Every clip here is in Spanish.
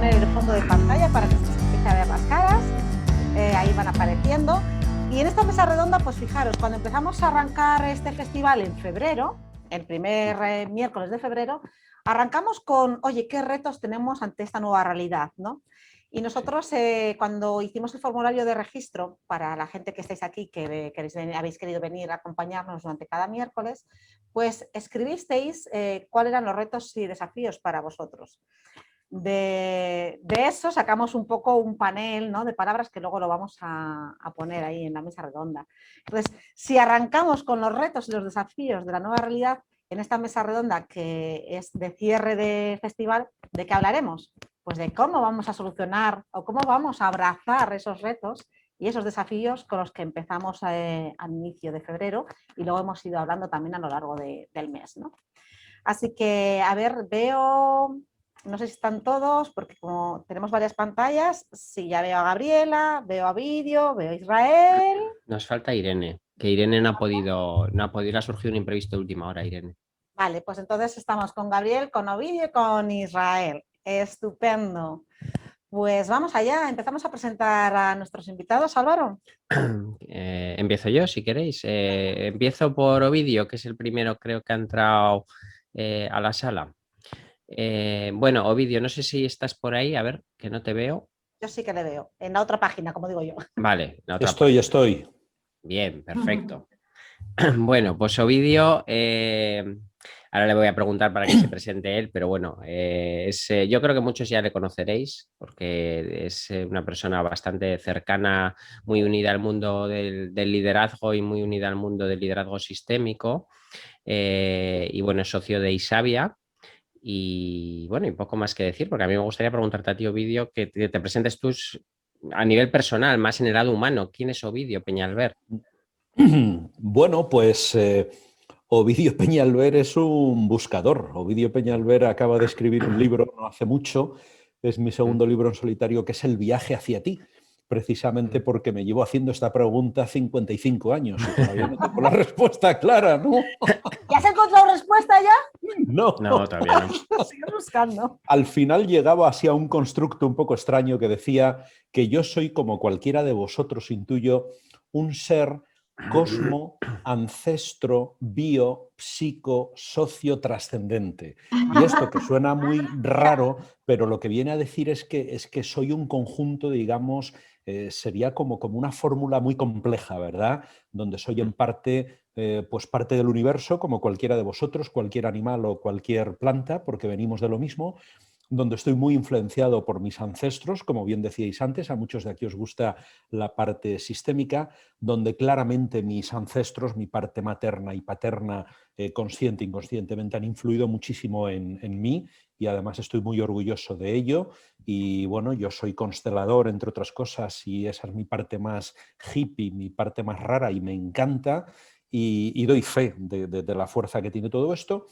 poner el fondo de pantalla para que se empiece a ver las caras. Ahí van apareciendo. Y en esta mesa redonda, pues fijaros, cuando empezamos a arrancar este festival en febrero, el primer miércoles de febrero, arrancamos con, oye, ¿qué retos tenemos ante esta nueva realidad, ¿no? Y nosotros, cuando hicimos el formulario de registro para la gente que estáis aquí, que habéis querido venir a acompañarnos durante cada miércoles, pues escribisteis cuáles eran los retos y desafíos para vosotros. De eso sacamos un poco un panel, ¿no?, de palabras que luego lo vamos a poner ahí en la mesa redonda. Entonces, si arrancamos con los retos y los desafíos de la nueva realidad en esta mesa redonda que es de cierre de festival, ¿de qué hablaremos? Pues de cómo vamos a solucionar o cómo vamos a abrazar esos retos y esos desafíos con los que empezamos al inicio de febrero y luego hemos ido hablando también a lo largo del mes, ¿no? Así que, a ver, veo... No sé si están todos, porque como tenemos varias pantallas, sí, ya veo a Gabriela, veo a Vídeo, veo a Israel. Nos falta Irene, que Irene no ha podido, ha surgido un imprevisto de última hora, Irene. Vale, pues entonces estamos con Gabriel, con Ovidio y con Israel. Estupendo. Pues vamos allá, empezamos a presentar a nuestros invitados, Álvaro. Empiezo yo, si queréis. Empiezo por Ovidio, que es el primero, creo que ha entrado a la sala. Bueno, Ovidio, no sé si estás por ahí, a ver, que no te veo. Yo sí que le veo, en la otra página, como digo yo. Vale, la otra Estoy. Bien, perfecto. Bueno, pues Ovidio, ahora le voy a preguntar para que se presente él, pero bueno, yo creo que muchos ya le conoceréis porque es una persona bastante cercana, muy unida al mundo del liderazgo y muy unida al mundo del liderazgo sistémico. Y bueno, es socio de Isavia. Y bueno, y poco más que decir, porque a mí me gustaría preguntarte a ti, Ovidio, que te presentes tú a nivel personal, más en el lado humano. ¿Quién es Ovidio Peñalver? Bueno, pues Ovidio Peñalver es un buscador. Ovidio Peñalver acaba de escribir un libro no hace mucho, es mi segundo libro en solitario, que es El viaje hacia ti, precisamente porque me llevo haciendo esta pregunta 55 años y todavía no tengo la respuesta clara, ¿no? ¿Ya has encontrado respuesta ya? No, todavía no. Sigo buscando. Al final llegaba así a un constructo un poco extraño que decía que yo soy como cualquiera de vosotros, intuyo, un ser cosmo, ancestro, bio, psico, socio trascendente. Y esto que suena muy raro, pero lo que viene a decir es que soy un conjunto, digamos, sería como una fórmula muy compleja, ¿verdad? Donde soy en parte, pues parte del universo, como cualquiera de vosotros, cualquier animal o cualquier planta, porque venimos de lo mismo, donde estoy muy influenciado por mis ancestros, como bien decíais antes, a muchos de aquí os gusta la parte sistémica, donde claramente mis ancestros, mi parte materna y paterna, consciente e inconscientemente, han influido muchísimo en mí y además estoy muy orgulloso de ello. Y bueno, yo soy constelador, entre otras cosas, y esa es mi parte más hippie, mi parte más rara y me encanta y doy fe de la fuerza que tiene todo esto.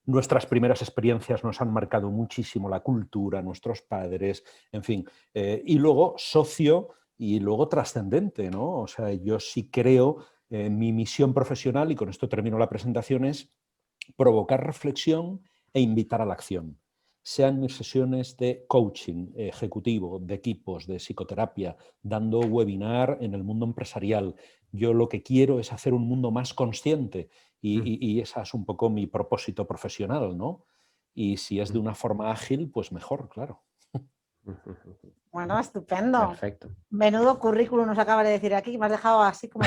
Nuestras primeras experiencias nos han marcado muchísimo, la cultura, nuestros padres, en fin. Y luego socio y luego trascendente, ¿no? O sea, yo sí creo, mi misión profesional, y con esto termino la presentación, es provocar reflexión e invitar a la acción. Sean mis sesiones de coaching ejecutivo, de equipos, de psicoterapia, dando webinar en el mundo empresarial. Yo lo que quiero es hacer un mundo más consciente y ese es un poco mi propósito profesional, ¿no? Y si es de una forma ágil, pues mejor, claro. Bueno, estupendo. Perfecto. Menudo currículum nos acaba de decir aquí, me has dejado así como...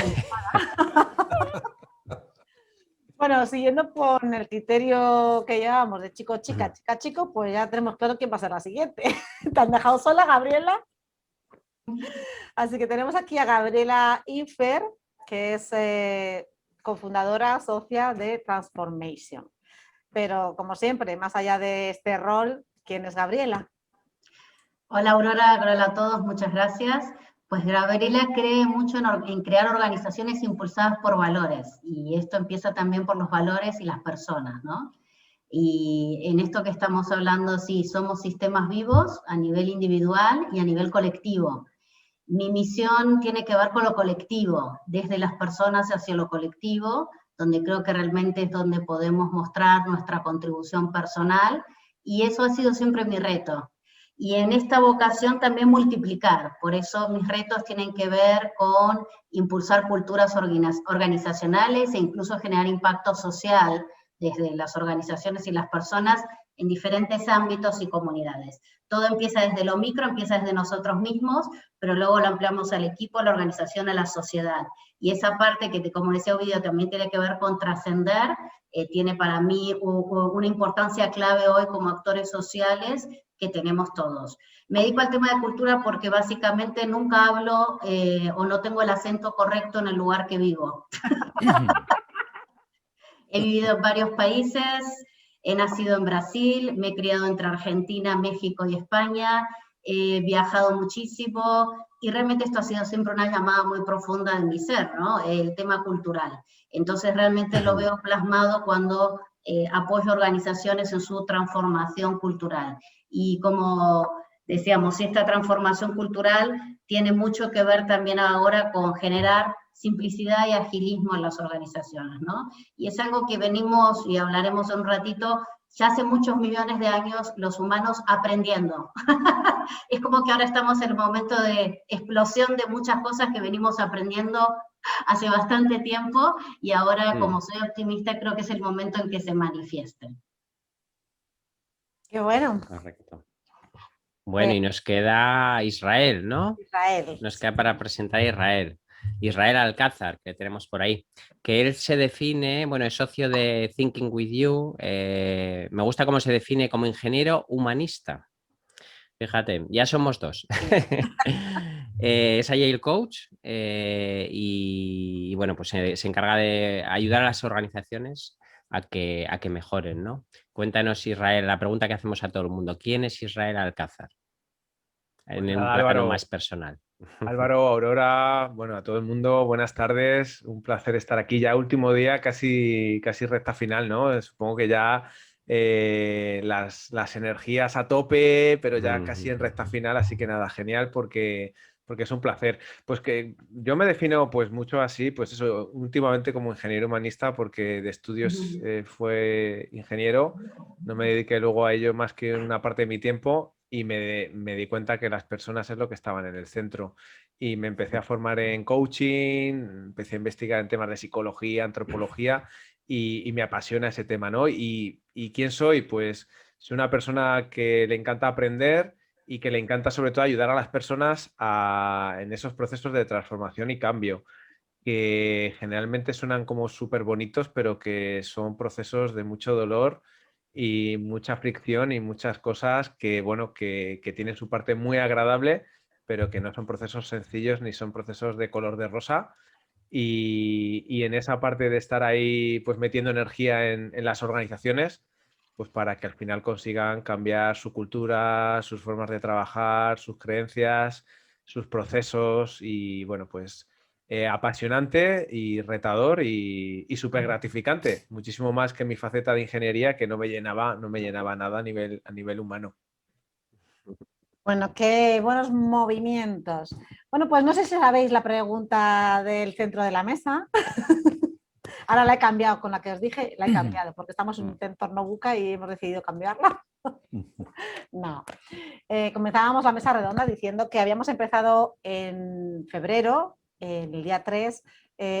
Bueno, siguiendo con el criterio que llevábamos de chico-chica, chica-chico, pues ya tenemos claro quién va a ser la siguiente. ¿Te han dejado sola, Gabriela? Así que tenemos aquí a Gabriela Infer, que es cofundadora, socia de Transformation. Pero, como siempre, más allá de este rol, ¿quién es Gabriela? Hola Aurora, hola a todos, muchas gracias. Pues Gabriela cree mucho en crear organizaciones impulsadas por valores, y esto empieza también por los valores y las personas, ¿no? Y en esto que estamos hablando, sí, somos sistemas vivos a nivel individual y a nivel colectivo. Mi misión tiene que ver con lo colectivo, desde las personas hacia lo colectivo, donde creo que realmente es donde podemos mostrar nuestra contribución personal, y eso ha sido siempre mi reto. Y en esta vocación también multiplicar, por eso mis retos tienen que ver con impulsar culturas organizacionales e incluso generar impacto social desde las organizaciones y las personas en diferentes ámbitos y comunidades. Todo empieza desde lo micro, empieza desde nosotros mismos, pero luego lo ampliamos al equipo, a la organización, a la sociedad. Y esa parte que, como decía Ovidio, también tiene que ver con trascender, tiene para mí una importancia clave hoy como actores sociales que tenemos todos. Me dedico al tema de cultura porque básicamente nunca hablo o no tengo el acento correcto en el lugar que vivo. He vivido en varios países, he nacido en Brasil, me he criado entre Argentina, México y España, he viajado muchísimo y realmente esto ha sido siempre una llamada muy profunda en mi ser, ¿no? El tema cultural. Entonces realmente lo veo plasmado cuando apoyo organizaciones en su transformación cultural. Y como decíamos, esta transformación cultural tiene mucho que ver también ahora con generar simplicidad y agilismo en las organizaciones, ¿no? Y es algo que venimos, y hablaremos en un ratito, ya hace muchos millones de años los humanos aprendiendo. Es como que ahora estamos en el momento de explosión de muchas cosas que venimos aprendiendo hace bastante tiempo, y ahora, como soy optimista, creo que es el momento en que se manifiesten. Qué bueno. Correcto. Bueno, y nos queda Israel, ¿no? Israel. Nos queda para presentar a Israel. Israel Alcázar, que tenemos por ahí, que él se define, bueno, es socio de Thinking With You, me gusta cómo se define como ingeniero humanista. Fíjate, ya somos dos. Es Agile Coach y bueno, pues se encarga de ayudar a las organizaciones a que mejoren, ¿no? Cuéntanos, Israel, la pregunta que hacemos a todo el mundo. ¿Quién es Israel Alcázar? En un plano Álvaro, más personal. Álvaro, Aurora, bueno, a todo el mundo, buenas tardes, un placer estar aquí ya, último día, casi recta final, ¿no? Supongo que ya las energías a tope, pero ya casi en recta final, así que nada, genial porque es un placer. Pues que yo me defino pues mucho así, pues eso, últimamente como ingeniero humanista, porque de estudios fue ingeniero, no me dediqué luego a ello más que una parte de mi tiempo y me di cuenta que las personas es lo que estaban en el centro. Y me empecé a formar en coaching, empecé a investigar en temas de psicología, antropología y me apasiona ese tema, ¿no? ¿Y quién soy? Pues soy una persona que le encanta aprender y que le encanta sobre todo ayudar a las personas en esos procesos de transformación y cambio, que generalmente suenan como súper bonitos, pero que son procesos de mucho dolor y mucha fricción y muchas cosas que, bueno, que tienen su parte muy agradable, pero que no son procesos sencillos ni son procesos de color de rosa. Y en esa parte de estar ahí pues metiendo energía en las organizaciones, pues para que al final consigan cambiar su cultura, sus formas de trabajar, sus creencias, sus procesos y bueno, pues apasionante y retador y súper gratificante, muchísimo más que mi faceta de ingeniería que no me llenaba nada a nivel humano. Bueno, qué buenos movimientos. Bueno, pues no sé si sabéis la pregunta del centro de la mesa. Ahora la he cambiado, con la que os dije, la he cambiado, porque estamos en un entorno buca y hemos decidido cambiarla. No. Comenzábamos la mesa redonda diciendo que habíamos empezado en febrero, el día 3,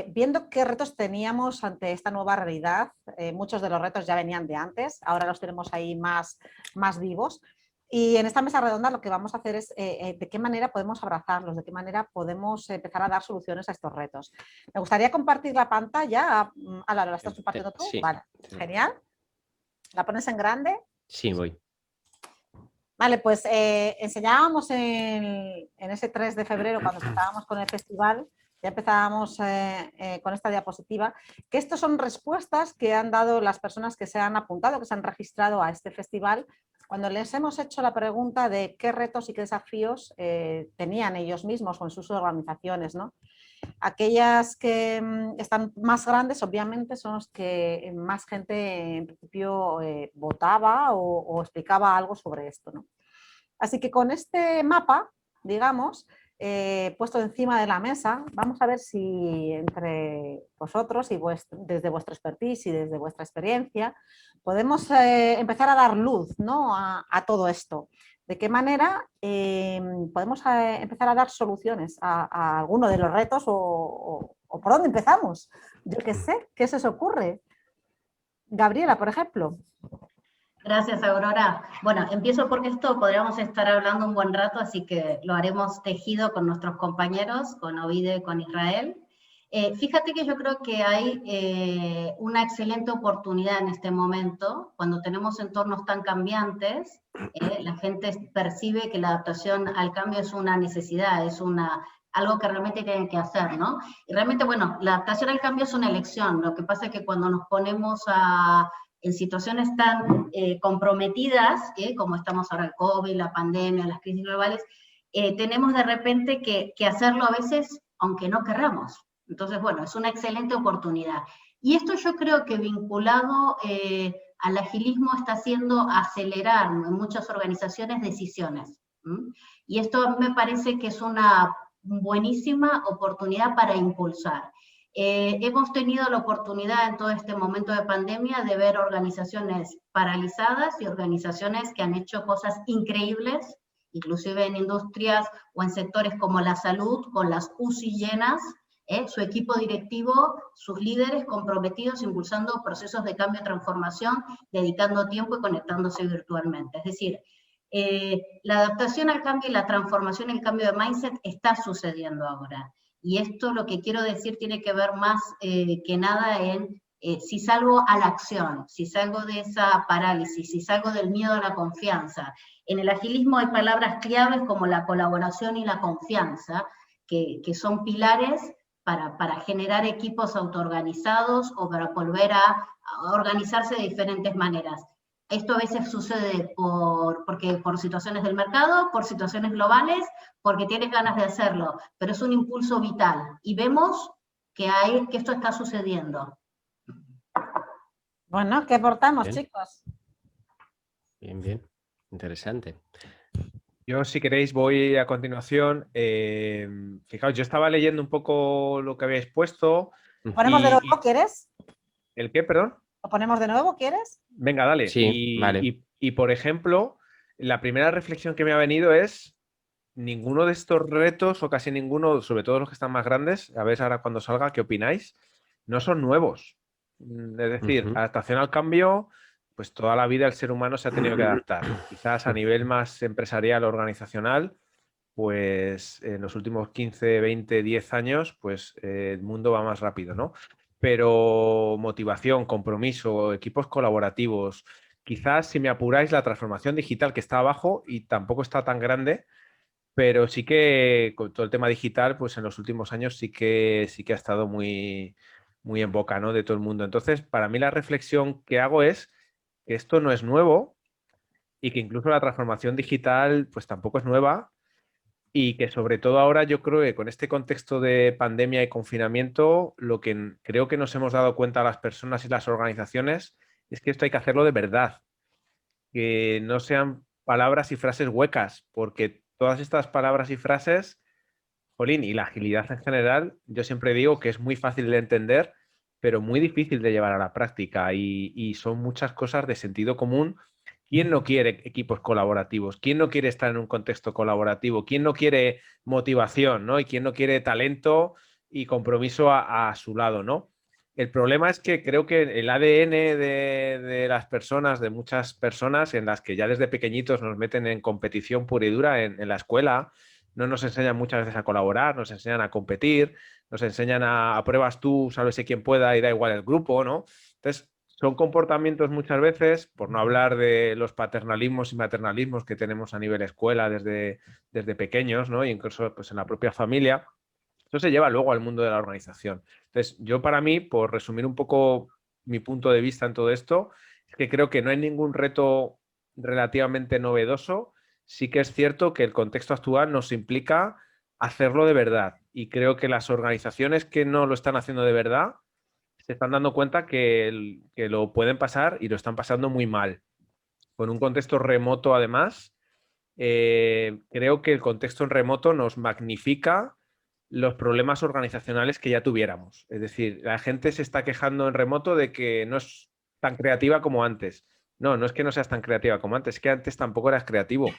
viendo qué retos teníamos ante esta nueva realidad. Muchos de los retos ya venían de antes, ahora los tenemos ahí más vivos. Y en esta mesa redonda lo que vamos a hacer es de qué manera podemos abrazarlos, de qué manera podemos empezar a dar soluciones a estos retos. Me gustaría compartir la pantalla. Álvaro, ¿la estás compartiendo tú? Sí. Vale, genial. ¿La pones en grande? Sí, voy. Vale, pues enseñábamos en ese 3 de febrero, cuando empezábamos con el festival, ya empezábamos con esta diapositiva, que estas son respuestas que han dado las personas que se han apuntado, que se han registrado a este festival, cuando les hemos hecho la pregunta de qué retos y qué desafíos tenían ellos mismos o en sus organizaciones, ¿no? Aquellas que están más grandes, obviamente, son los que más gente en principio votaba o explicaba algo sobre esto, ¿no? Así que con este mapa, digamos, puesto encima de la mesa, vamos a ver si entre vosotros y desde vuestra expertise y desde vuestra experiencia podemos empezar a dar luz, ¿no? a todo esto. de qué manera podemos empezar a dar soluciones a alguno de los retos o por dónde empezamos. Yo qué sé, ¿qué se os ocurre? Gabriela, por ejemplo. Gracias, Aurora. Bueno, empiezo porque esto podríamos estar hablando un buen rato, así que lo haremos tejido con nuestros compañeros, con Ovide y con Israel. Fíjate que yo creo que hay una excelente oportunidad en este momento, cuando tenemos entornos tan cambiantes, la gente percibe que la adaptación al cambio es una necesidad, es algo que realmente tienen que hacer, ¿no? Y realmente, bueno, la adaptación al cambio es una elección, lo que pasa es que cuando nos ponemos en situaciones tan comprometidas, como estamos ahora el COVID, la pandemia, las crisis globales, tenemos de repente que hacerlo a veces aunque no querramos. Entonces, bueno, es una excelente oportunidad. Y esto yo creo que vinculado al agilismo está haciendo acelerar en muchas organizaciones decisiones. Y esto a mí me parece que es una buenísima oportunidad para impulsar. Hemos tenido la oportunidad en todo este momento de pandemia de ver organizaciones paralizadas y organizaciones que han hecho cosas increíbles, inclusive en industrias o en sectores como la salud, con las UCI llenas, su equipo directivo, sus líderes comprometidos, impulsando procesos de cambio y transformación, dedicando tiempo y conectándose virtualmente. Es decir, la adaptación al cambio y la transformación, el cambio de mindset está sucediendo ahora. Y esto, lo que quiero decir, tiene que ver más que nada en si salgo a la acción, si salgo de esa parálisis, si salgo del miedo a la confianza. En el agilismo hay palabras claves como la colaboración y la confianza, que son pilares para generar equipos autoorganizados o para volver a organizarse de diferentes maneras. Esto a veces sucede por situaciones del mercado, por situaciones globales, porque tienes ganas de hacerlo, pero es un impulso vital. Y vemos que esto está sucediendo. Bueno, ¿qué aportamos, Bien. chicos? Bien, bien. Interesante. Yo, si queréis, voy a continuación. Fijaos, yo estaba leyendo un poco lo que habéis puesto. ¿Lo ponemos de nuevo, quieres? ¿El qué, perdón? ¿Lo ponemos de nuevo, quieres? Venga, dale. Sí, vale. Y, por ejemplo, la primera reflexión que me ha venido es ninguno de estos retos, o casi ninguno, sobre todo los que están más grandes, a ver ahora cuando salga, ¿qué opináis? No son nuevos. Es decir, adaptación al cambio, pues toda la vida el ser humano se ha tenido que adaptar. Quizás a nivel más empresarial o organizacional, pues en los últimos 15, 20, 10 años, pues el mundo va más rápido, ¿no? Pero motivación, compromiso, equipos colaborativos, quizás, si me apuráis, la transformación digital, que está abajo y tampoco está tan grande, pero sí que con todo el tema digital, pues en los últimos años sí que ha estado muy, muy en boca, ¿no?, de todo el mundo. Entonces, para mí la reflexión que hago es que esto no es nuevo y que incluso la transformación digital pues tampoco es nueva, y que sobre todo ahora yo creo que con este contexto de pandemia y confinamiento, lo que creo que nos hemos dado cuenta las personas y las organizaciones es que esto hay que hacerlo de verdad, que no sean palabras y frases huecas, porque todas estas palabras y frases, jolín, y la agilidad en general, yo siempre digo que es muy fácil de entender, pero muy difícil de llevar a la práctica, y son muchas cosas de sentido común. ¿Quién no quiere equipos colaborativos? ¿Quién no quiere estar en un contexto colaborativo? ¿Quién no quiere motivación, ¿no? Y quién no quiere talento y compromiso a su lado, ¿no? El problema es que creo que el ADN de las personas, de muchas personas, en las que ya desde pequeñitos nos meten en competición pura y dura en la escuela, no nos enseñan muchas veces a colaborar, nos enseñan a competir, nos enseñan a pruebas tú, sálvese quien pueda y da igual el grupo, ¿no? Entonces, son comportamientos muchas veces, por no hablar de los paternalismos y maternalismos que tenemos a nivel escuela desde pequeños, ¿no? Y incluso pues, en la propia familia. Eso se lleva luego al mundo de la organización. Entonces, yo para mí, por resumir un poco mi punto de vista en todo esto, es que creo que no hay ningún reto relativamente novedoso. Sí que es cierto que el contexto actual nos implica hacerlo de verdad. Y creo que las organizaciones que no lo están haciendo de verdad se están dando cuenta que lo pueden pasar y lo están pasando muy mal. Con un contexto remoto, además, creo que el contexto en remoto nos magnifica los problemas organizacionales que ya tuviéramos. Es decir, la gente se está quejando en remoto de que no es tan creativa como antes. No, no es que no seas tan creativa como antes, es que antes tampoco eras creativo.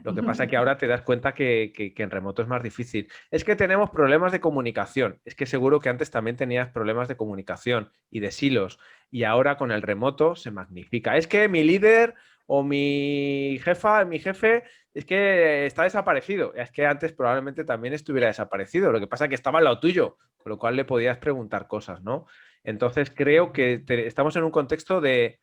Lo que pasa es que ahora te das cuenta que en remoto es más difícil. Es que tenemos problemas de comunicación. Es que seguro que antes también tenías problemas de comunicación y de silos. Y ahora con el remoto se magnifica. Es que mi líder o mi jefa, mi jefe, es que está desaparecido. Es que antes probablemente también estuviera desaparecido. Lo que pasa es que estaba al lado tuyo, con lo cual le podías preguntar cosas, ¿no? Entonces creo que estamos en un contexto de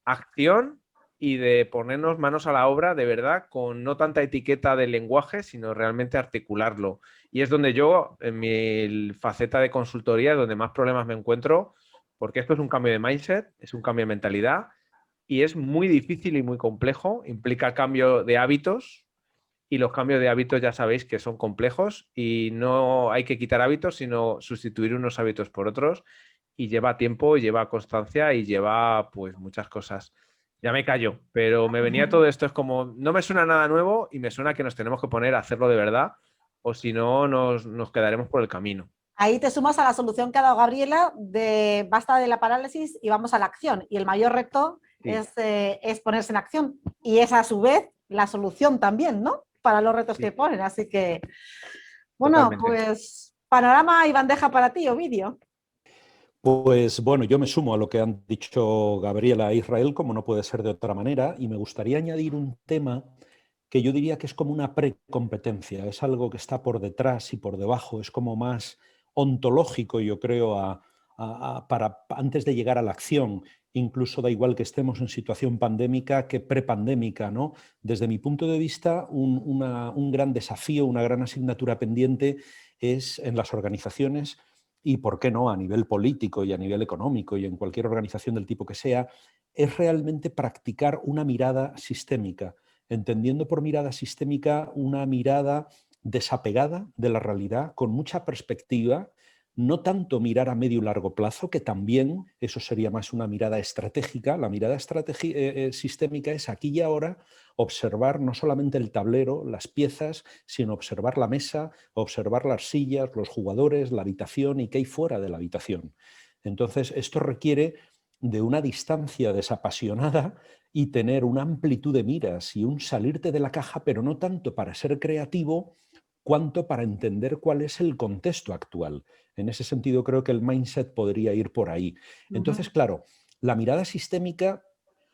acción y de ponernos manos a la obra de verdad, con no tanta etiqueta del lenguaje, sino realmente articularlo. Y es donde yo, en mi faceta de consultoría, es donde más problemas me encuentro, porque esto es un cambio de mindset, es un cambio de mentalidad y es muy difícil y muy complejo, implica cambio de hábitos y los cambios de hábitos ya sabéis que son complejos y no hay que quitar hábitos, sino sustituir unos hábitos por otros y lleva tiempo, lleva constancia y lleva pues muchas cosas. Ya me callo, pero me venía todo esto, es como, no me suena nada nuevo y me suena que nos tenemos que poner a hacerlo de verdad o si no nos quedaremos por el camino. Ahí te sumas a la solución que ha dado Gabriela de basta de la parálisis y vamos a la acción. Y el mayor reto Sí. es ponerse en acción. Y es a su vez la solución también, ¿no? Para los retos Sí. que ponen. Así que, bueno, Totalmente. pues panorama y bandeja para ti, Ovidio. Pues bueno, yo me sumo a lo que han dicho Gabriela e Israel, como no puede ser de otra manera, y me gustaría añadir un tema que yo diría que es como una precompetencia, es algo que está por detrás y por debajo, es como más ontológico, yo creo, para antes de llegar a la acción. Incluso da igual que estemos en situación pandémica que prepandémica, ¿no? Desde mi punto de vista, un gran desafío, una gran asignatura pendiente es en las organizaciones y, por qué no, a nivel político y a nivel económico y en cualquier organización del tipo que sea, es realmente practicar una mirada sistémica, entendiendo por mirada sistémica una mirada desapegada de la realidad, con mucha perspectiva, no tanto mirar a medio y largo plazo, que también eso sería más una mirada estratégica. La mirada sistémica es aquí y ahora observar no solamente el tablero, las piezas, sino observar la mesa, observar las sillas, los jugadores, la habitación y qué hay fuera de la habitación. Entonces, esto requiere de una distancia desapasionada y tener una amplitud de miras y un salirte de la caja, pero no tanto para ser creativo, cuanto para entender cuál es el contexto actual. En ese sentido, creo que el mindset podría ir por ahí. Entonces, claro, la mirada sistémica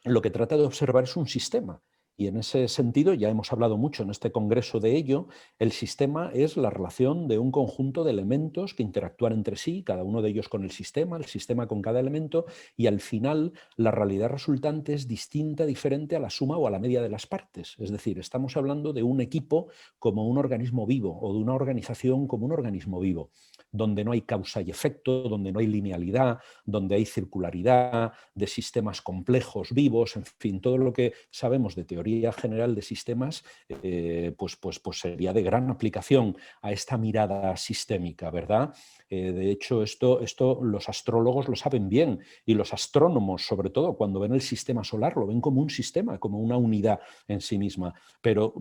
lo que trata de observar es un sistema. Y en ese sentido, ya hemos hablado mucho en este congreso de ello, el sistema es la relación de un conjunto de elementos que interactúan entre sí, cada uno de ellos con el sistema con cada elemento, y al final la realidad resultante es distinta, diferente a la suma o a la media de las partes. Es decir, estamos hablando de un equipo como un organismo vivo o de una organización como un organismo vivo, donde no hay causa y efecto, donde no hay linealidad, donde hay circularidad, de sistemas complejos, vivos, en fin, todo lo que sabemos de teoría general de sistemas, pues sería de gran aplicación a esta mirada sistémica, ¿verdad? De hecho, esto los astrólogos lo saben bien y los astrónomos, sobre todo, cuando ven el sistema solar, lo ven como un sistema, como una unidad en sí misma. Pero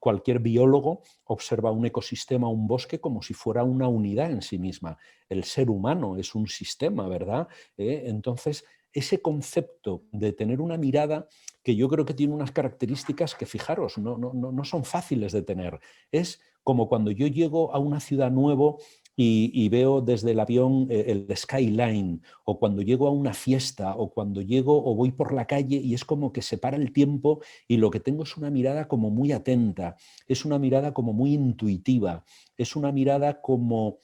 cualquier biólogo observa un ecosistema, un bosque, como si fuera una unidad en sí misma. El ser humano es un sistema, ¿verdad? Entonces, ese concepto de tener una mirada que yo creo que tiene unas características que, fijaros, no son fáciles de tener. Es como cuando yo llego a una ciudad nueva y veo desde el avión el skyline, o cuando llego a una fiesta, o cuando llego o voy por la calle y es como que se para el tiempo y lo que tengo es una mirada como muy atenta, es una mirada como muy intuitiva, es una mirada como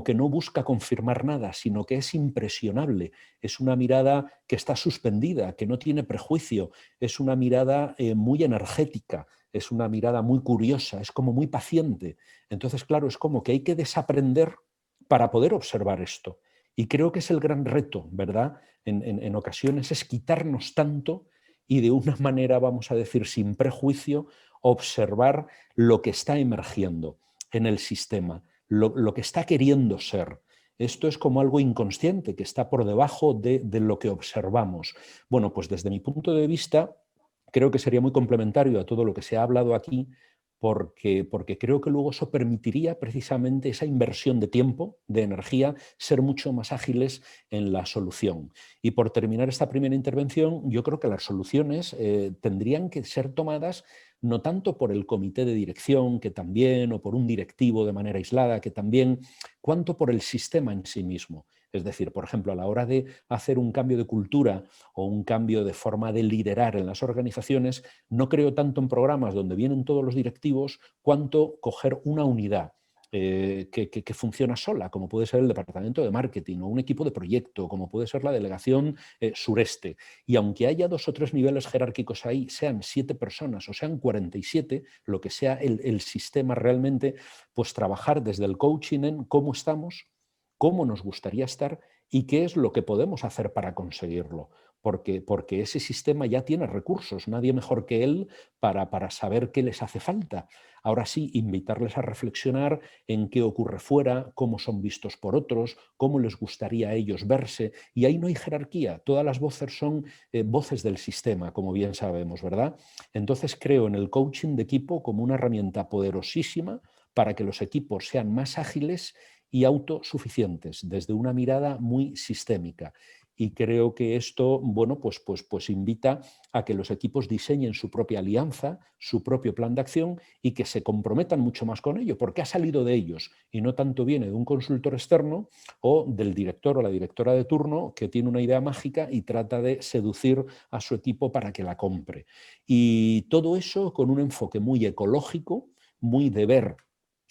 que no busca confirmar nada, sino que es impresionable, es una mirada que está suspendida, que no tiene prejuicio, es una mirada muy energética, es una mirada muy curiosa, es como muy paciente. Entonces, claro, es como que hay que desaprender para poder observar esto. Y creo que es el gran reto, ¿verdad? En ocasiones es quitarnos tanto y de una manera, vamos a decir, sin prejuicio, observar lo que está emergiendo en el sistema, lo que está queriendo ser. Esto es como algo inconsciente que está por debajo de lo que observamos. Bueno, pues desde mi punto de vista, creo que sería muy complementario a todo lo que se ha hablado aquí, porque creo que luego eso permitiría precisamente esa inversión de tiempo, de energía, ser mucho más ágiles en la solución. Y por terminar esta primera intervención, yo creo que las soluciones tendrían que ser tomadas no tanto por el comité de dirección, que también, o por un directivo de manera aislada, que también, cuanto por el sistema en sí mismo. Es decir, por ejemplo, a la hora de hacer un cambio de cultura o un cambio de forma de liderar en las organizaciones, no creo tanto en programas donde vienen todos los directivos, cuanto coger una unidad que funciona sola, como puede ser el departamento de marketing o un equipo de proyecto, como puede ser la delegación sureste. Y aunque haya 2 o 3 niveles jerárquicos ahí, sean 7 personas o sean 47, lo que sea el sistema realmente, pues trabajar desde el coaching en cómo estamos, cómo nos gustaría estar y qué es lo que podemos hacer para conseguirlo. Porque ese sistema ya tiene recursos, nadie mejor que él para saber qué les hace falta. Ahora sí, invitarles a reflexionar en qué ocurre fuera, cómo son vistos por otros, cómo les gustaría a ellos verse. Y ahí no hay jerarquía, todas las voces son voces del sistema, como bien sabemos, ¿verdad? Entonces creo en el coaching de equipo como una herramienta poderosísima para que los equipos sean más ágiles y autosuficientes, desde una mirada muy sistémica. Y creo que esto, bueno, pues invita a que los equipos diseñen su propia alianza, su propio plan de acción y que se comprometan mucho más con ello, porque ha salido de ellos y no tanto viene de un consultor externo o del director o la directora de turno que tiene una idea mágica y trata de seducir a su equipo para que la compre. Y todo eso con un enfoque muy ecológico, muy de ver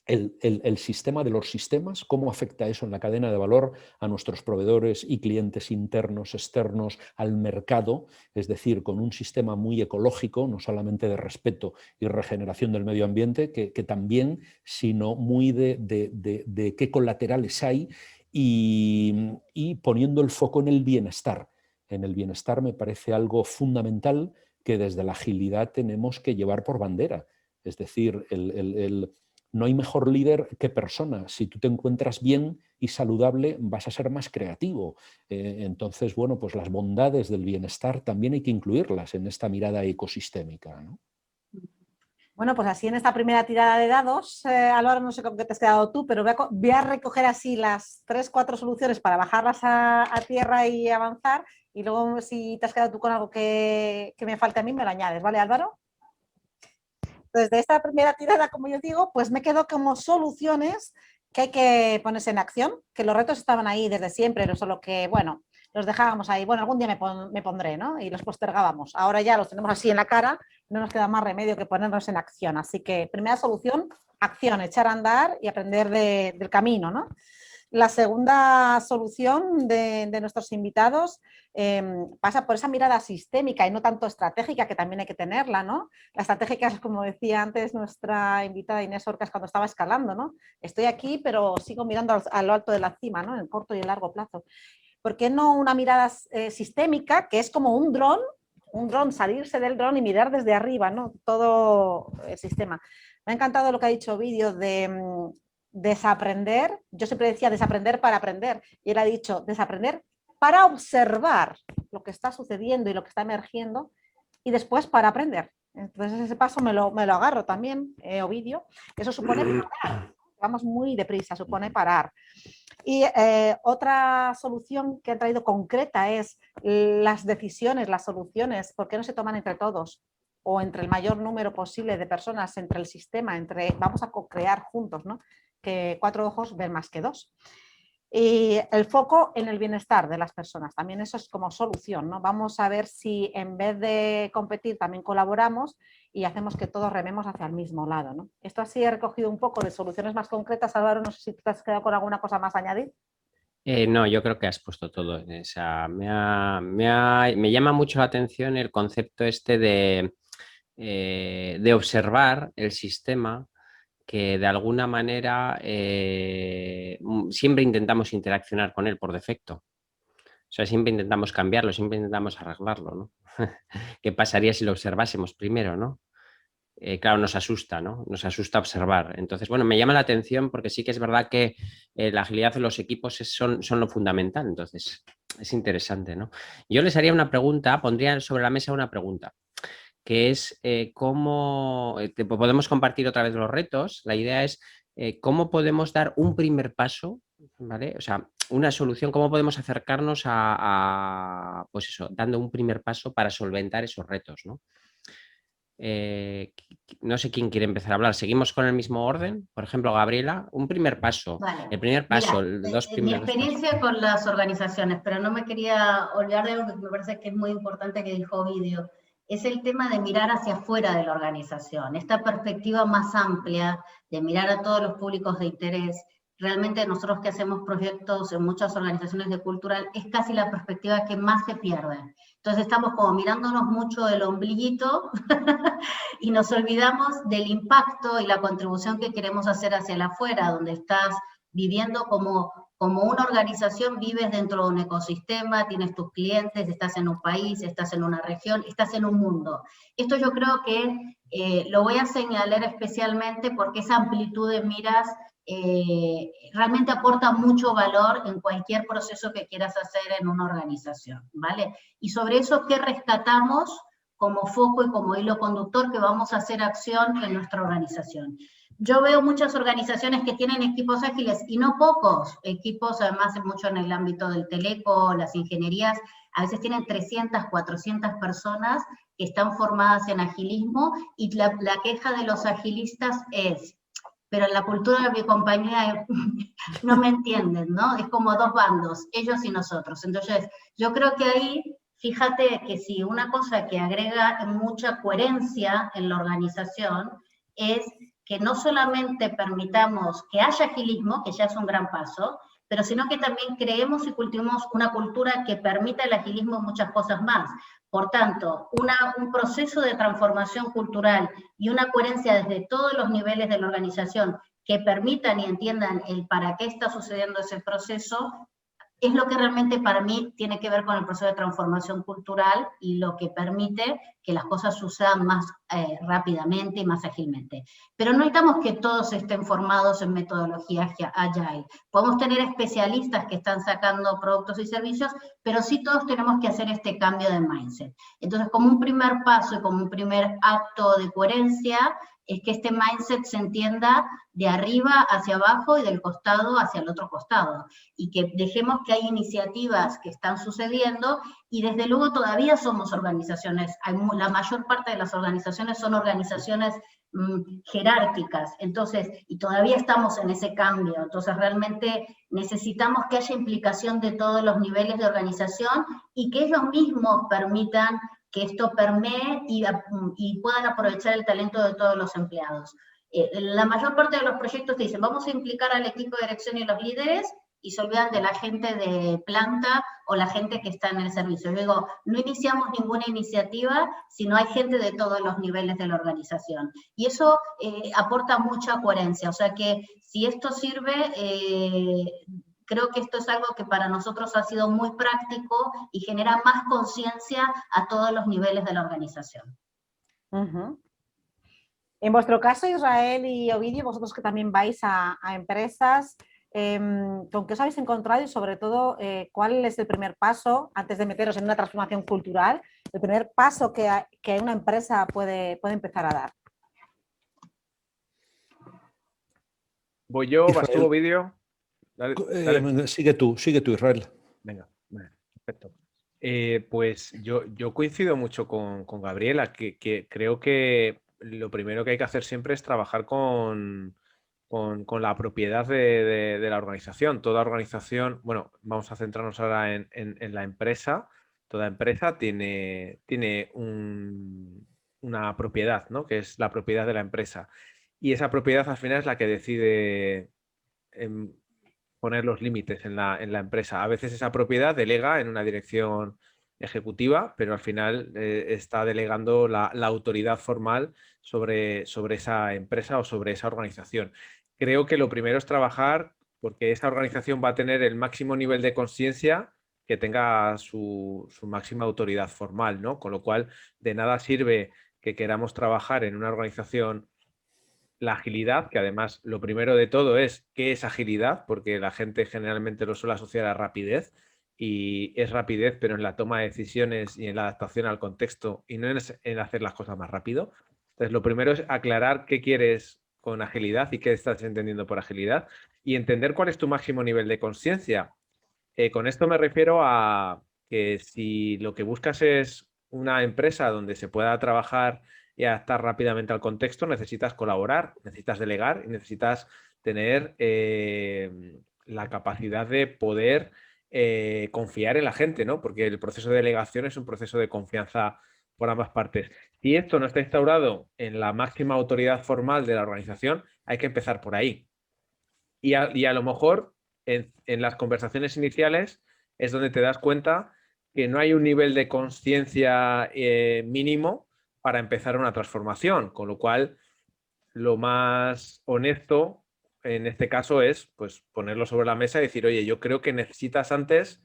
el sistema de los sistemas, cómo afecta eso en la cadena de valor a nuestros proveedores y clientes internos, externos, al mercado, es decir, con un sistema muy ecológico, no solamente de respeto y regeneración del medio ambiente, que también, sino muy de qué colaterales hay y poniendo el foco en el bienestar. En el bienestar me parece algo fundamental que desde la agilidad tenemos que llevar por bandera. Es decir, no hay mejor líder que persona. Si tú te encuentras bien y saludable, vas a ser más creativo. Entonces, bueno, pues las bondades del bienestar también hay que incluirlas en esta mirada ecosistémica, ¿no? Bueno, pues así en esta primera tirada de dados, Álvaro, no sé con qué te has quedado tú, pero voy a recoger así las 3, 4 soluciones para bajarlas a tierra y avanzar. Y luego, si te has quedado tú con algo que me falte a mí, me lo añades, ¿vale, Álvaro? Desde esta primera tirada, como yo digo, pues me quedo como soluciones que hay que ponerse en acción, que los retos estaban ahí desde siempre, no solo que, bueno, los dejábamos ahí, bueno, algún día me pondré, ¿no? Y los postergábamos. Ahora ya los tenemos así en la cara, no nos queda más remedio que ponernos en acción. Así que, primera solución, acción, echar a andar y aprender del camino, ¿no? La segunda solución de nuestros invitados pasa por esa mirada sistémica y no tanto estratégica, que también hay que tenerla, ¿no? La estratégica es, como decía antes nuestra invitada Inés Orcas cuando estaba escalando, ¿no? Estoy aquí, pero sigo mirando a lo alto de la cima, ¿no? En el corto y el largo plazo. ¿Por qué no una mirada sistémica, que es como un dron, salirse del dron y mirar desde arriba, ¿no? Todo el sistema. Me ha encantado lo que ha dicho Ovidio de desaprender. Yo siempre decía desaprender para aprender, y él ha dicho desaprender para observar lo que está sucediendo y lo que está emergiendo, y después para aprender. Entonces ese paso me lo agarro también, Ovidio. Eso supone parar. Vamos muy deprisa, supone parar. Y otra solución que han traído concreta es las decisiones, las soluciones, ¿por qué no se toman entre todos? O entre el mayor número posible de personas, entre el sistema, vamos a co-crear juntos, ¿no? Que 4 ojos ven más que 2. Y el foco en el bienestar de las personas, también eso es como solución, ¿no? Vamos a ver si en vez de competir también colaboramos y hacemos que todos rememos hacia el mismo lado, ¿no? Esto así he recogido un poco de soluciones más concretas. Álvaro, no sé si te has quedado con alguna cosa más a añadir. No, yo creo que has puesto todo en esa. Me llama mucho la atención el concepto este de observar el sistema, que de alguna manera siempre intentamos interaccionar con él por defecto. O sea, siempre intentamos cambiarlo, siempre intentamos arreglarlo, ¿no? ¿Qué pasaría si lo observásemos primero, ¿no? Claro, nos asusta, ¿no? Nos asusta observar. Entonces, bueno, me llama la atención porque sí que es verdad que la agilidad de los equipos son lo fundamental. Entonces, es interesante, ¿no? Yo les haría una pregunta, pondría sobre la mesa una pregunta. que es cómo podemos compartir otra vez los retos. La idea es cómo podemos dar un primer paso, ¿vale? O sea, una solución, cómo podemos acercarnos pues eso, dando un primer paso para solventar esos retos, ¿no? No sé quién quiere empezar a hablar. ¿Seguimos con el mismo orden? Por ejemplo, Gabriela, un primer paso. Vale. El primer paso, Mira, dos mi primeros pasos. experiencia con las organizaciones, pero no me quería olvidar de algo que me parece que es muy importante que dijo Ovidio, es el tema de mirar hacia afuera de la organización, esta perspectiva más amplia de mirar a todos los públicos de interés. Realmente nosotros que hacemos proyectos en muchas organizaciones de cultural, es casi la perspectiva que más se pierde. Entonces estamos como mirándonos mucho el ombliguito y nos olvidamos del impacto y la contribución que queremos hacer hacia el afuera, donde estás viviendo como una organización, vives dentro de un ecosistema, tienes tus clientes, estás en un país, estás en una región, estás en un mundo. Esto yo creo que lo voy a señalar especialmente porque esa amplitud de miras realmente aporta mucho valor en cualquier proceso que quieras hacer en una organización, ¿vale? Y sobre eso, ¿qué rescatamos como foco y como hilo conductor que vamos a hacer acción en nuestra organización? Yo veo muchas organizaciones que tienen equipos ágiles, y no pocos equipos, además mucho en el ámbito del teleco, las ingenierías, a veces tienen 300, 400 personas que están formadas en agilismo, y la queja de los agilistas es, pero en la cultura de mi compañía no me entienden, ¿no? Es como dos bandos, ellos y nosotros. Entonces, yo creo que ahí, fíjate que si una cosa que agrega mucha coherencia en la organización es que no solamente permitamos que haya agilismo, que ya es un gran paso, pero sino que también creemos y cultivemos una cultura que permita el agilismo en muchas cosas más. Por tanto, un proceso de transformación cultural y una coherencia desde todos los niveles de la organización que permitan y entiendan el para qué está sucediendo ese proceso, es lo que realmente para mí tiene que ver con el proceso de transformación cultural y lo que permite que las cosas sucedan más rápidamente y más ágilmente. Pero no necesitamos que todos estén formados en metodología agile. Podemos tener especialistas que están sacando productos y servicios, pero sí todos tenemos que hacer este cambio de mindset. Entonces, como un primer paso y como un primer acto de coherencia, es que este mindset se entienda de arriba hacia abajo y del costado hacia el otro costado, y que dejemos que hay iniciativas que están sucediendo, y desde luego todavía somos organizaciones, la mayor parte de las organizaciones son organizaciones jerárquicas, entonces, y todavía estamos en ese cambio, entonces realmente necesitamos que haya implicación de todos los niveles de organización, y que ellos mismos permitan que esto permee y puedan aprovechar el talento de todos los empleados. La mayor parte de los proyectos te dicen, vamos a implicar al equipo de dirección y los líderes, y se olvidan de la gente de planta o la gente que está en el servicio. Yo digo, no iniciamos ninguna iniciativa si no hay gente de todos los niveles de la organización. Y eso aporta mucha coherencia. O sea que si esto sirve, creo que esto es algo que para nosotros ha sido muy práctico y genera más conciencia a todos los niveles de la organización. En vuestro caso, Israel y Ovidio, vosotros que también vais a empresas, ¿con qué os habéis encontrado y sobre todo cuál es el primer paso antes de meteros en una transformación cultural? El primer paso que una empresa puede empezar a dar. ¿Voy yo? Israel. ¿Vas tú, Ovidio? Dale. Sigue tú, Israel. Venga, perfecto. Pues yo coincido mucho con Gabriela, que creo que lo primero que hay que hacer siempre es trabajar con la propiedad de la organización. Toda organización, bueno, vamos a centrarnos ahora en la empresa. Toda empresa tiene una propiedad, ¿no? Que es la propiedad de la empresa. Y esa propiedad al final es la que decide poner los límites en la empresa. A veces esa propiedad delega en una dirección ejecutiva, pero al final está delegando la autoridad formal sobre esa empresa o sobre esa organización. Creo que lo primero es trabajar porque esa organización va a tener el máximo nivel de conciencia que tenga su máxima autoridad formal, ¿no? Con lo cual, de nada sirve que queramos trabajar en una organización la agilidad, que además lo primero de todo es qué es agilidad, porque la gente generalmente lo suele asociar a rapidez, y es rapidez, pero en la toma de decisiones y en la adaptación al contexto y no en hacer las cosas más rápido. Entonces, lo primero es aclarar qué quieres con agilidad y qué estás entendiendo por agilidad y entender cuál es tu máximo nivel de conciencia. Con esto me refiero a que si lo que buscas es una empresa donde se pueda trabajar y adaptar rápidamente al contexto, necesitas colaborar, necesitas delegar y necesitas tener la capacidad de poder confiar en la gente, ¿no? Porque el proceso de delegación es un proceso de confianza por ambas partes. Si esto no está instaurado en la máxima autoridad formal de la organización, hay que empezar por ahí. Y a lo mejor en las conversaciones iniciales es donde te das cuenta que no hay un nivel de conciencia mínimo para empezar una transformación, con lo cual lo más honesto en este caso es pues ponerlo sobre la mesa y decir, oye, yo creo que necesitas antes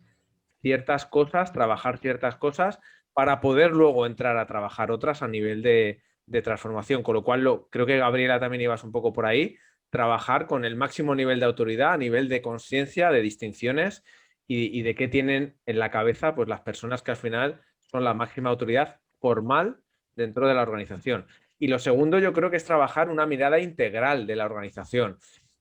ciertas cosas, trabajar ciertas cosas para poder luego entrar a trabajar otras a nivel de transformación, con lo cual creo que Gabriela también ibas un poco por ahí, trabajar con el máximo nivel de autoridad, a nivel de conciencia, de distinciones y de qué tienen en la cabeza pues las personas que al final son la máxima autoridad formal dentro de la organización. Y lo segundo yo creo que es trabajar una mirada integral de la organización.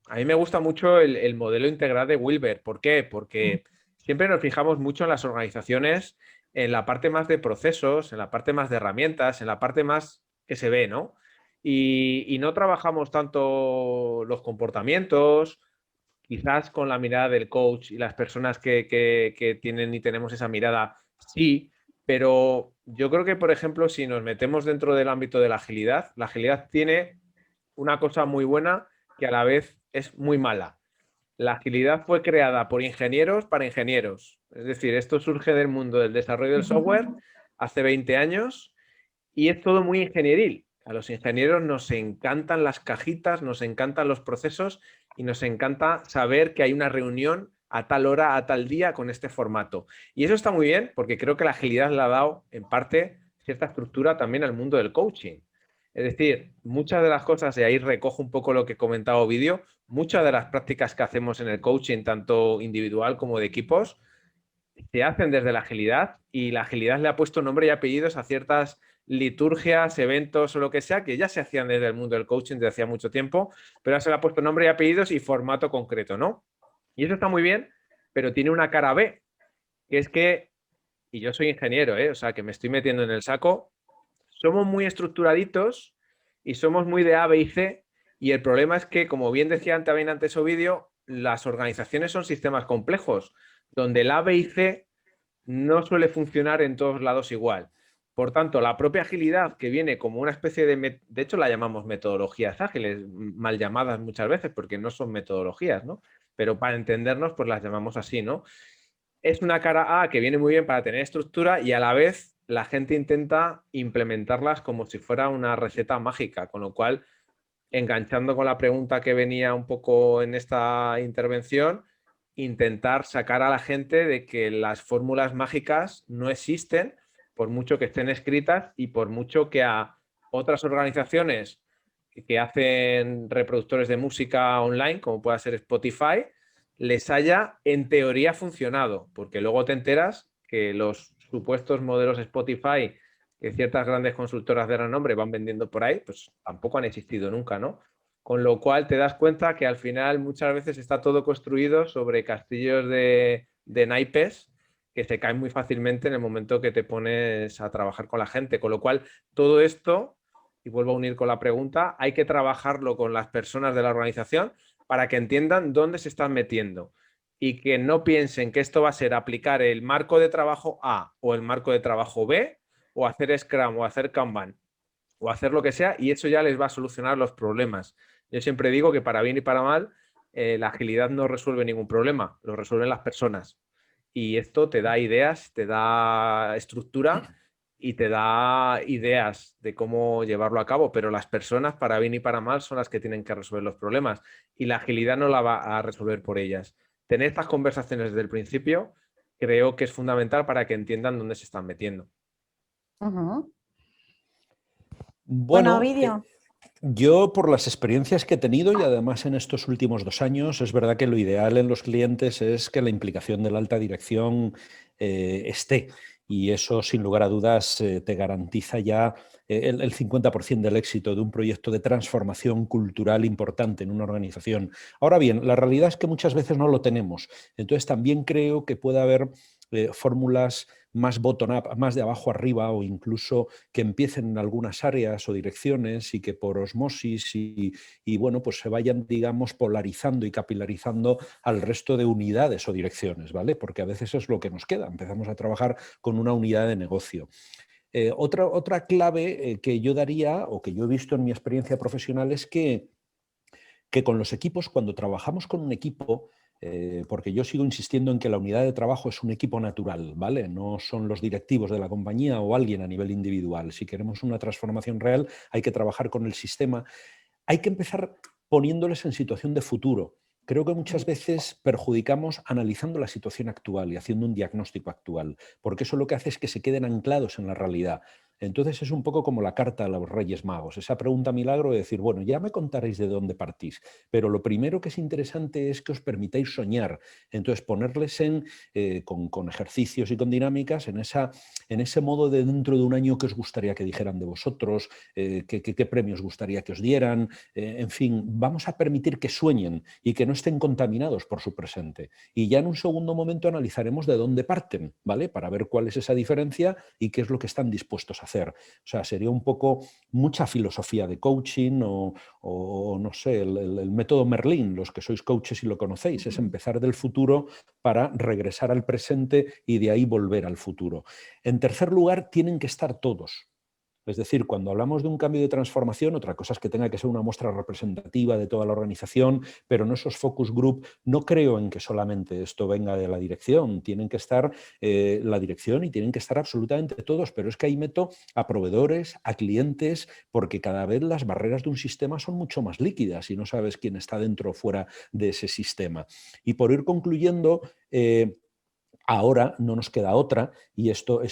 A mí me gusta mucho el modelo integral de Wilber. ¿Por qué? Porque siempre nos fijamos mucho en las organizaciones, en la parte más de procesos, en la parte más de herramientas, en la parte más que se ve, ¿no? Y no trabajamos tanto los comportamientos, quizás con la mirada del coach y las personas que tienen y tenemos esa mirada, sí, pero yo creo que, por ejemplo, si nos metemos dentro del ámbito de la agilidad tiene una cosa muy buena que a la vez es muy mala. La agilidad fue creada por ingenieros para ingenieros. Es decir, esto surge del mundo del desarrollo del software hace 20 años y es todo muy ingenieril. A los ingenieros nos encantan las cajitas, nos encantan los procesos y nos encanta saber que hay una reunión a tal hora, a tal día, con este formato. Y eso está muy bien porque creo que la agilidad le ha dado, en parte, cierta estructura también al mundo del coaching. Es decir, muchas de las cosas, y ahí recojo un poco lo que comentaba Ovidio, muchas de las prácticas que hacemos en el coaching, tanto individual como de equipos, se hacen desde la agilidad y la agilidad le ha puesto nombre y apellidos a ciertas liturgias, eventos o lo que sea, que ya se hacían desde el mundo del coaching desde hacía mucho tiempo, pero ahora se le ha puesto nombre y apellidos y formato concreto, ¿no? Y eso está muy bien, pero tiene una cara B, que es que, y yo soy ingeniero, o sea, que me estoy metiendo en el saco, somos muy estructuraditos y somos muy de A, B y C, y el problema es que, como bien decía también antes Ovidio, las organizaciones son sistemas complejos, donde el A, B y C no suele funcionar en todos lados igual. Por tanto, la propia agilidad, que viene como una especie de hecho la llamamos metodologías ágiles, mal llamadas muchas veces porque no son metodologías, ¿no? Pero para entendernos, pues las llamamos así, ¿no? Es una cara A que viene muy bien para tener estructura y a la vez la gente intenta implementarlas como si fuera una receta mágica, con lo cual, enganchando con la pregunta que venía un poco en esta intervención, intentar sacar a la gente de que las fórmulas mágicas no existen, por mucho que estén escritas y por mucho que a otras organizaciones que hacen reproductores de música online, como pueda ser Spotify, les haya en teoría funcionado, porque luego te enteras que los supuestos modelos Spotify que ciertas grandes consultoras de renombre van vendiendo por ahí, pues tampoco han existido nunca, ¿no? Con lo cual te das cuenta que al final muchas veces está todo construido sobre castillos de naipes que se caen muy fácilmente en el momento que te pones a trabajar con la gente. Con lo cual todo esto, y vuelvo a unir con la pregunta, hay que trabajarlo con las personas de la organización para que entiendan dónde se están metiendo y que no piensen que esto va a ser aplicar el marco de trabajo A o el marco de trabajo B o hacer Scrum o hacer Kanban o hacer lo que sea y eso ya les va a solucionar los problemas. Yo siempre digo que para bien y para mal la agilidad no resuelve ningún problema, lo resuelven las personas. Y esto te da ideas, te da estructura y te da ideas de cómo llevarlo a cabo, pero las personas, para bien y para mal, son las que tienen que resolver los problemas y la agilidad no la va a resolver por ellas. Tener estas conversaciones desde el principio creo que es fundamental para que entiendan dónde se están metiendo. Bueno, Bueno, Ovidio. Yo, por las experiencias que he tenido y además en estos últimos 2 años, es verdad que lo ideal en los clientes es que la implicación de la alta dirección esté. Y eso, sin lugar a dudas, te garantiza ya el 50% del éxito de un proyecto de transformación cultural importante en una organización. Ahora bien, la realidad es que muchas veces no lo tenemos. Entonces, también creo que puede haber fórmulas más bottom-up, más de abajo arriba, o incluso que empiecen en algunas áreas o direcciones y que por osmosis y bueno, pues se vayan, digamos, polarizando y capilarizando al resto de unidades o direcciones, ¿vale? Porque a veces es lo que nos queda, empezamos a trabajar con una unidad de negocio. Otra clave que yo daría, o que yo he visto en mi experiencia profesional, es que con los equipos, cuando trabajamos con un equipo, porque yo sigo insistiendo en que la unidad de trabajo es un equipo natural, ¿vale? No son los directivos de la compañía o alguien a nivel individual. Si queremos una transformación real, hay que trabajar con el sistema. Hay que empezar poniéndoles en situación de futuro. Creo que muchas veces perjudicamos analizando la situación actual y haciendo un diagnóstico actual, porque eso lo que hace es que se queden anclados en la realidad. Entonces es un poco como la carta a los Reyes Magos, esa pregunta milagro de decir, bueno, ya me contaréis de dónde partís, pero lo primero que es interesante es que os permitáis soñar. Entonces ponerles con ejercicios y con dinámicas en ese modo de dentro de un año qué os gustaría que dijeran de vosotros, qué premios gustaría que os dieran, en fin, vamos a permitir que sueñen y que no estén contaminados por su presente. Y ya en un segundo momento analizaremos de dónde parten, ¿vale? Para ver cuál es esa diferencia y qué es lo que están dispuestos a hacer. O sea, sería un poco mucha filosofía de coaching o no sé, el método Merlín, los que sois coaches y lo conocéis, es empezar del futuro para regresar al presente y de ahí volver al futuro. En tercer lugar, tienen que estar todos. Es decir, cuando hablamos de un cambio de transformación, otra cosa es que tenga que ser una muestra representativa de toda la organización, pero en esos focus group no creo en que solamente esto venga de la dirección, tienen que estar la dirección y tienen que estar absolutamente todos, pero es que ahí meto a proveedores, a clientes, porque cada vez las barreras de un sistema son mucho más líquidas y no sabes quién está dentro o fuera de ese sistema. Y por ir concluyendo, ahora no nos queda otra, y esto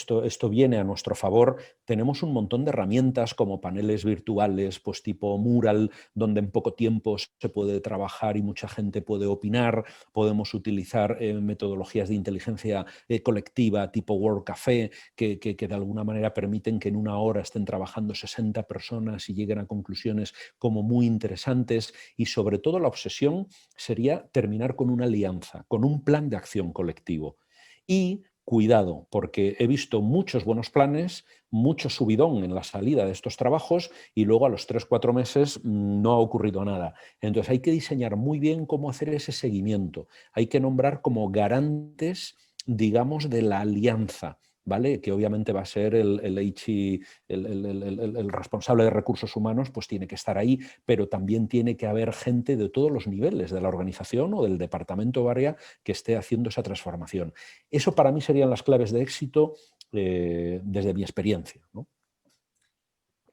viene a nuestro favor. Tenemos un montón de herramientas como paneles virtuales, pues tipo Mural, donde en poco tiempo se puede trabajar y mucha gente puede opinar. Podemos utilizar metodologías de inteligencia colectiva tipo World Café, que de alguna manera permiten que en una hora estén trabajando 60 personas y lleguen a conclusiones como muy interesantes. Y sobre todo la obsesión sería terminar con una alianza, con un plan de acción colectivo. Y cuidado, porque he visto muchos buenos planes, mucho subidón en la salida de estos trabajos y luego a los 3-4 meses no ha ocurrido nada. Entonces hay que diseñar muy bien cómo hacer ese seguimiento. Hay que nombrar como garantes, digamos, de la alianza, ¿vale? Que obviamente va a ser el responsable de recursos humanos, pues tiene que estar ahí, pero también tiene que haber gente de todos los niveles de la organización o del departamento o área que esté haciendo esa transformación. Eso para mí serían las claves de éxito desde mi experiencia, ¿no?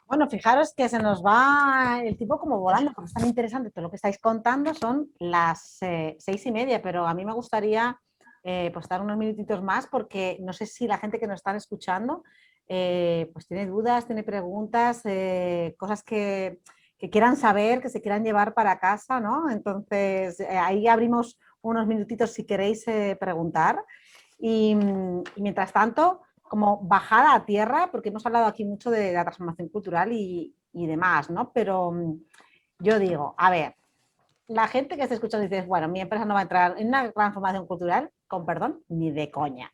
Bueno, fijaros que se nos va el tiempo como volando, porque es tan interesante todo lo que estáis contando. Son las 6:30, pero a mí me gustaría pues dar unos minutitos más, porque no sé si la gente que nos están escuchando pues tiene dudas, tiene preguntas, cosas que quieran saber, que se quieran llevar para casa, ¿no? Entonces, ahí abrimos unos minutitos si queréis preguntar. Y mientras tanto, como bajada a tierra, porque hemos hablado aquí mucho de la transformación cultural y demás, ¿no? Pero yo digo, a ver, la gente que está escuchando dice, bueno, mi empresa no va a entrar en una transformación cultural, con perdón, ni de coña.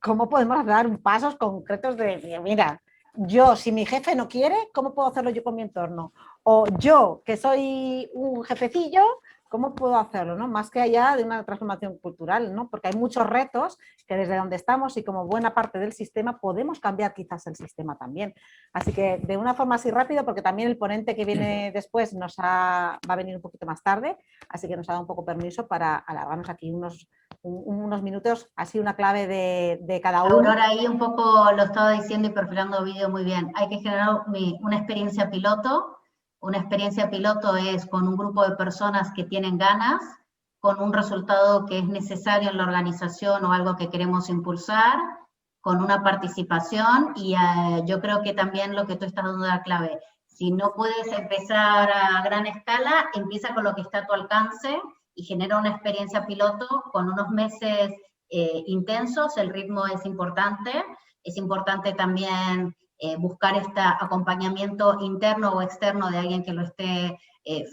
¿Cómo podemos dar pasos concretos de, mira, yo, si mi jefe no quiere, ¿cómo puedo hacerlo yo con mi entorno? O yo, que soy un jefecillo, ¿cómo puedo hacerlo? ¿No? Más que allá de una transformación cultural, ¿no? Porque hay muchos retos que desde donde estamos y como buena parte del sistema podemos cambiar quizás el sistema también. Así que de una forma así rápido, porque también el ponente que viene después va a venir un poquito más tarde, así que nos ha dado un poco permiso para alargarnos aquí unos minutos, así una clave de cada uno. Aurora, ahí un poco lo estaba diciendo y perfilando vídeo muy bien. Hay que generar una experiencia piloto. Una experiencia piloto es con un grupo de personas que tienen ganas, con un resultado que es necesario en la organización o algo que queremos impulsar, con una participación, y yo creo que también lo que tú estás dando la clave, Si no puedes empezar a gran escala, empieza con lo que está a tu alcance y genera una experiencia piloto con unos meses intensos. El ritmo es importante también buscar este acompañamiento interno o externo de alguien que lo esté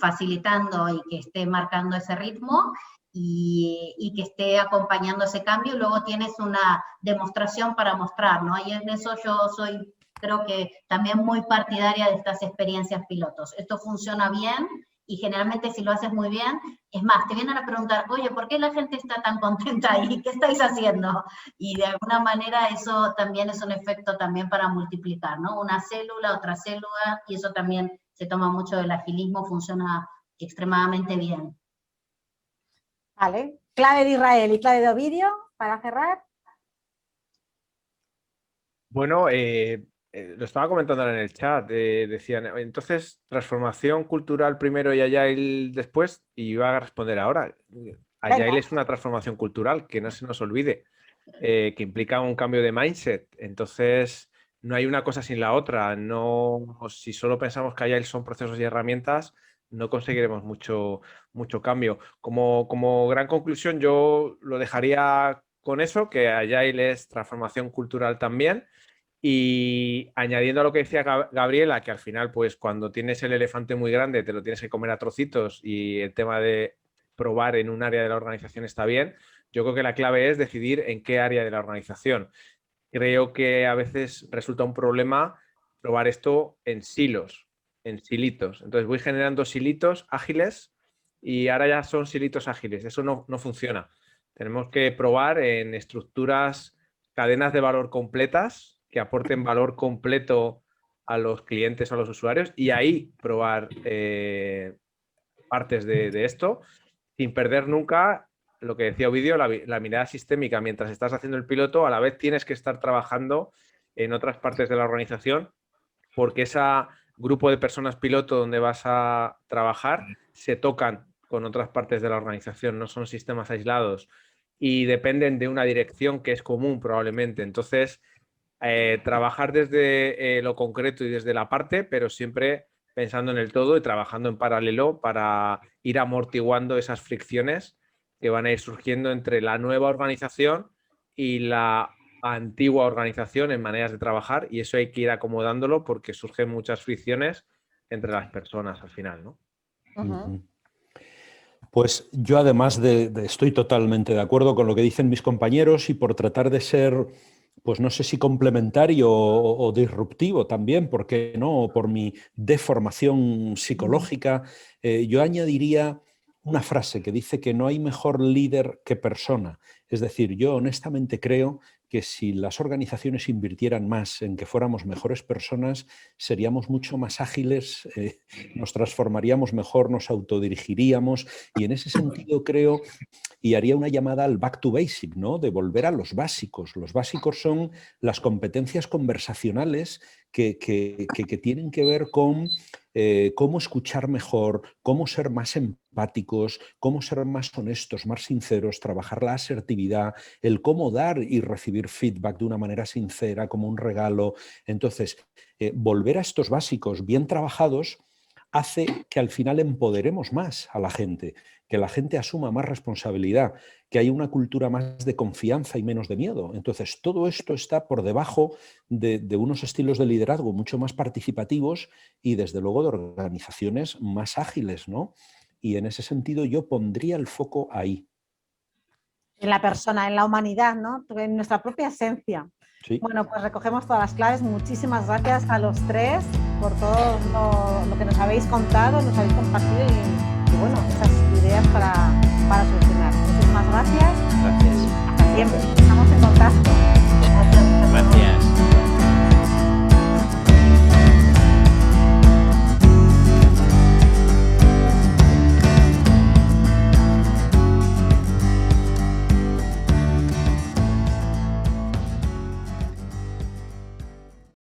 facilitando y que esté marcando ese ritmo y que esté acompañando ese cambio, y luego tienes una demostración para mostrar, ¿no? Y en eso yo soy, creo que también muy partidaria de estas experiencias pilotos. Esto funciona bien, y generalmente si lo haces muy bien, es más, te vienen a preguntar, oye, ¿por qué la gente está tan contenta ahí? ¿Qué estáis haciendo? Y de alguna manera eso también es un efecto también para multiplicar, ¿no? Una célula, otra célula, y eso también se toma mucho del agilismo, funciona extremadamente bien. Vale, clave de Israel y clave de Ovidio, para cerrar. Bueno, lo estaba comentando en el chat, decían, entonces, transformación cultural primero y Agile después, y iba a responder ahora. Agile es una transformación cultural, que no se nos olvide, que implica un cambio de mindset. Entonces, no hay una cosa sin la otra. No, si solo pensamos que Agile son procesos y herramientas, no conseguiremos mucho cambio. Como gran conclusión, yo lo dejaría con eso, que Agile es transformación cultural también. Y añadiendo a lo que decía Gabriela, que al final, pues cuando tienes el elefante muy grande, te lo tienes que comer a trocitos, y el tema de probar en un área de la organización está bien, yo creo que la clave es decidir en qué área de la organización. Creo que a veces resulta un problema probar esto en silos, en silitos. Entonces voy generando silitos ágiles y ahora ya son silitos ágiles. Eso no funciona. Tenemos que probar en estructuras, cadenas de valor completas, que aporten valor completo a los clientes, a los usuarios, y ahí probar partes de esto, sin perder nunca lo que decía Ovidio, la mirada sistémica. Mientras estás haciendo el piloto, a la vez tienes que estar trabajando en otras partes de la organización, porque ese grupo de personas piloto donde vas a trabajar se tocan con otras partes de la organización, no son sistemas aislados y dependen de una dirección que es común probablemente. Entonces, trabajar desde lo concreto y desde la parte, pero siempre pensando en el todo y trabajando en paralelo para ir amortiguando esas fricciones que van a ir surgiendo entre la nueva organización y la antigua organización en maneras de trabajar, y eso hay que ir acomodándolo porque surgen muchas fricciones entre las personas al final, ¿no? Pues yo además estoy totalmente de acuerdo con lo que dicen mis compañeros, y por tratar de ser, pues no sé si complementario o disruptivo también, ¿por qué no? O por mi deformación psicológica, yo añadiría una frase que dice que no hay mejor líder que persona. Es decir, yo honestamente creo que si las organizaciones invirtieran más en que fuéramos mejores personas, seríamos mucho más ágiles, nos transformaríamos mejor, nos autodirigiríamos, y en ese sentido creo, y haría una llamada al back to basic, ¿no? De volver a los básicos. Los básicos son las competencias conversacionales que tienen que ver con cómo escuchar mejor, cómo ser más empáticos, cómo ser más honestos, más sinceros, trabajar la asertividad, el cómo dar y recibir feedback de una manera sincera, como un regalo. Entonces, volver a estos básicos bien trabajados hace que al final empoderemos más a la gente, que la gente asuma más responsabilidad, que haya una cultura más de confianza y menos de miedo. Entonces, todo esto está por debajo de unos estilos de liderazgo mucho más participativos y, desde luego, de organizaciones más ágiles, ¿no? Y en ese sentido yo pondría el foco ahí. En la persona, en la humanidad, ¿no? En nuestra propia esencia. Sí. Bueno, pues recogemos todas las claves. Muchísimas gracias a los tres por todo lo que nos habéis contado, nos habéis compartido y bueno, esas ideas para solucionar. Muchísimas gracias. Gracias. Hasta siempre.